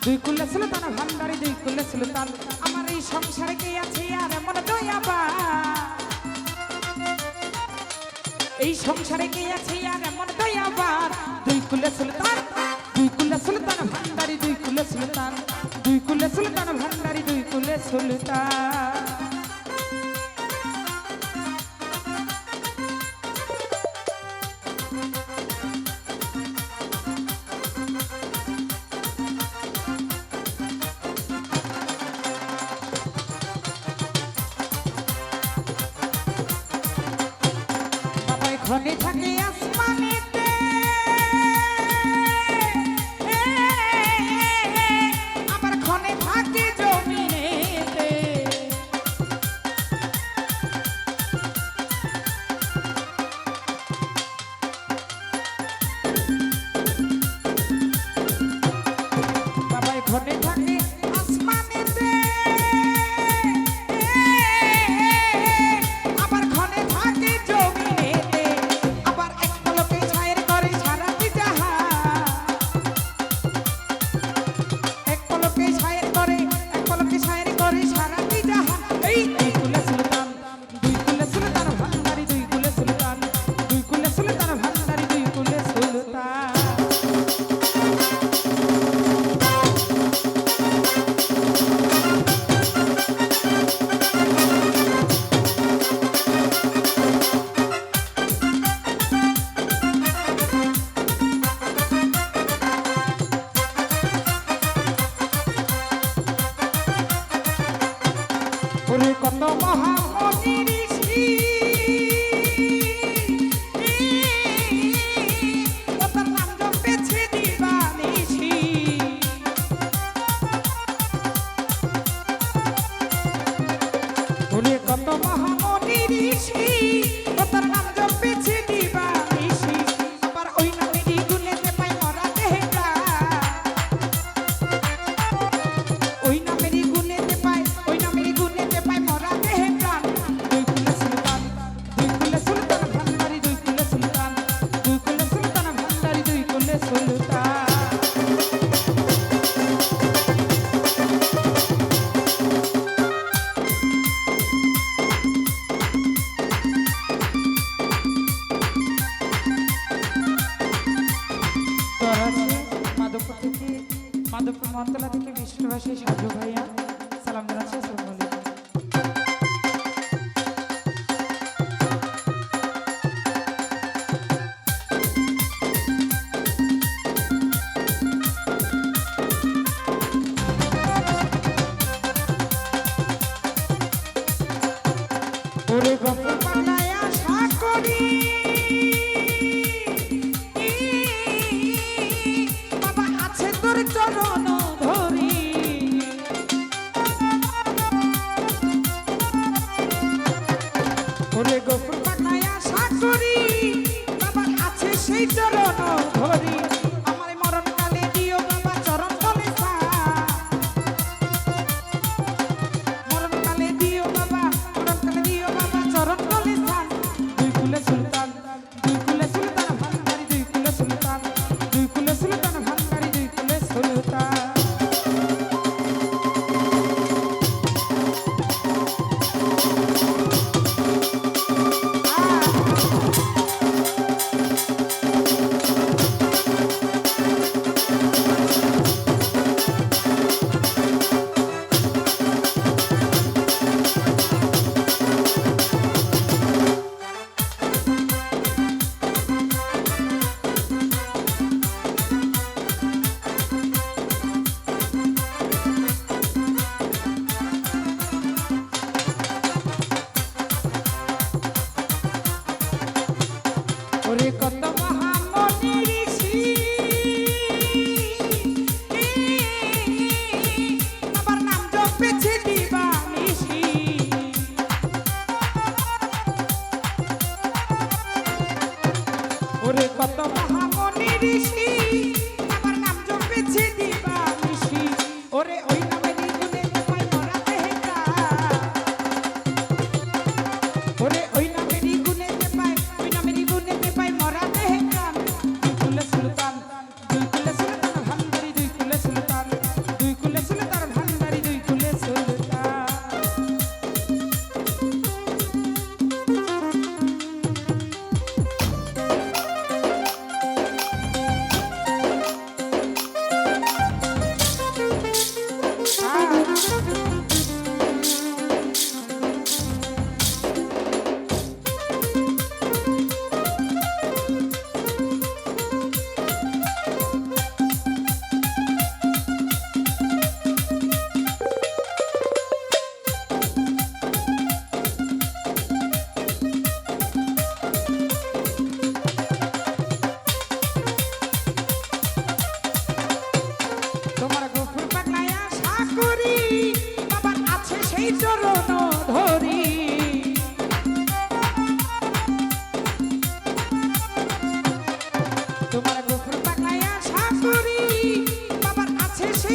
দুই কুলে সুলতান ভান্ডারি দুই কুলে সুলতান আমার এই সংসারে কে আছে আর এমন দয়াবান এই সংসারে কে আছে আর এমন দয়াবান দুই কুলে সুলতান ভান্ডারি দুই কুলে সুলতান ভান্ডারি দুই কুলে সুলতান ঘনে থাকে আসমানেতে আবার ঘনে থাকে জমিনেতে বাবাই ঘনে থাকে আসমানেতে আবার ঘনে থাকে জমিনে কত মহামনি ঋষি কত নাম জপেছে দিবানিশি কত মহামনি ঋষি কত নাম জপেছে দিবানিশি আবার ওই নামেরই গুণেতে পাই মরা দেহে ওই নামেরই গুণেতে পাই ওই নামেরই গুণেতে পাই মরা দেহে প্রাণ দুই কুলে সুলতান ভান্ডারি দুই কুলে সুলতান ভান্ডারি দুই কুলে সুলতান মাধবপুর মহন্তলা থেকে বিষ্ণুবাসী সাধু ভাইয়া সালাম জানাচ্ছি। আসসালামু আলাইকুম। ওরে গফুর পাগলায় আশা করি বাবা আছে তোর চরণ ধরি ওরে গফুর পাগলায় আশা করি বাবা আছে সেই চরণ ধরি আমার মরণকালে দিও বাবা চরণ তলে মরণকালে দিও বাবা চরণ তলে স্থান দুই কুলে সুলতান ভান্ডারি দুই কুলে সুলতান ভান্ডারি দুই কুলে সুলতান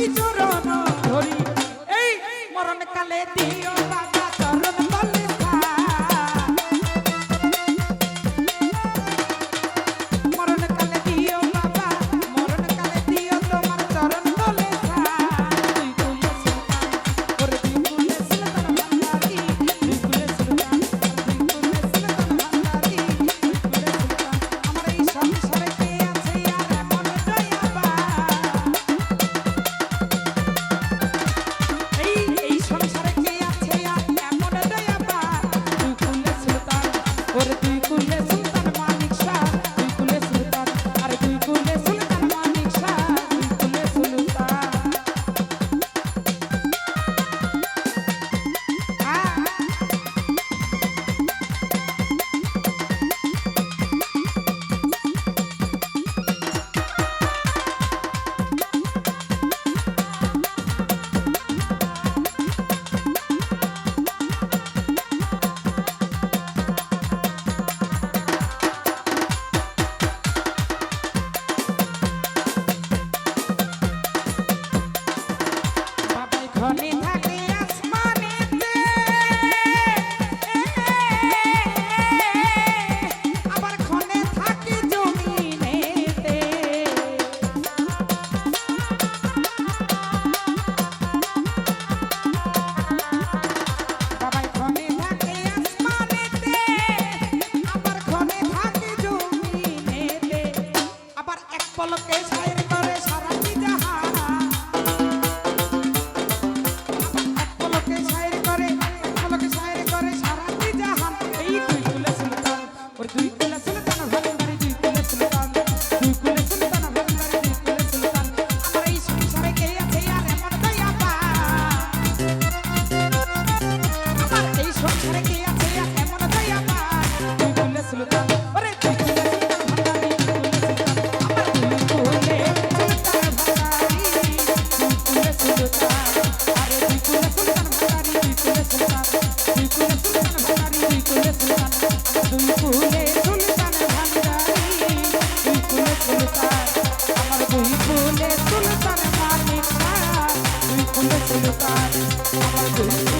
দুই চরণ ধরি এই মরণ কালে দিও বাবা চরণ তলে মরণ কালে দিও বাবা মরণ কালে দিও তোমার চরণ তলে দুই কুলে সুলতান ওরে দুই কুলে সুলতান ভান্ডারি দুই কুলে সুলতান দুই কুলে সুলতান ভান্ডারি দুই কুলে সুলতান আমার এই সংসারে কে আছে আর এমন দয়াবা এই সংসারে কে আছে আর এমন দয়াবা দুই কুলে সুলতান ওরে দুই কুলে সুলতান মানিক শাহ দুই কুলে সুলতান আরে দুই কুলে সুলতান মানিক শাহ দুই কুলে সুলতান বাবাই ঘনে থাকে আসমানেতে আবার ঘনে থাকে জমিনেতে বাবাই ঘনে থাকে আসমানেতে আবার ঘনে থাকে জমিনেতে আবার এক পলকে ছায়ের করে সারাটি জাহান এক পলকে ছায়ের করে সারাটি জাহান এই দুই কুলে সুলতান ওর দুই কুলে সুলতান ভান্ডারি দুই কুলে সুলতান দুই কুলে সুলতান ভান্ডারি দুই কুলে সুলতান আমার এই সংসারে কে আছে আর এমন দয়াবা আমার এই সংসারে কে আছে আর এমন দয়াবা দুই কুলে সুলতান ওরে দুই কুলে সুলতান ভান্ডারি দুই কুলে সুলতান আমার দুই কুলে সুলতান ভান্ডারি দুই কুলে সুলতান আরে দুই কুলে সুলতান ভান্ডারি দুই কুলে সুলতান দুই কুলে সুলতান ভান্ডারি দুই কুলে সুলতান আমার দুই কুলে সুলতান ভান্ডারি দুই কুলে সুলতান আমার দুই কুলে সুলতান মানিক শাহ দুই কুলে সুলতান আমার দুই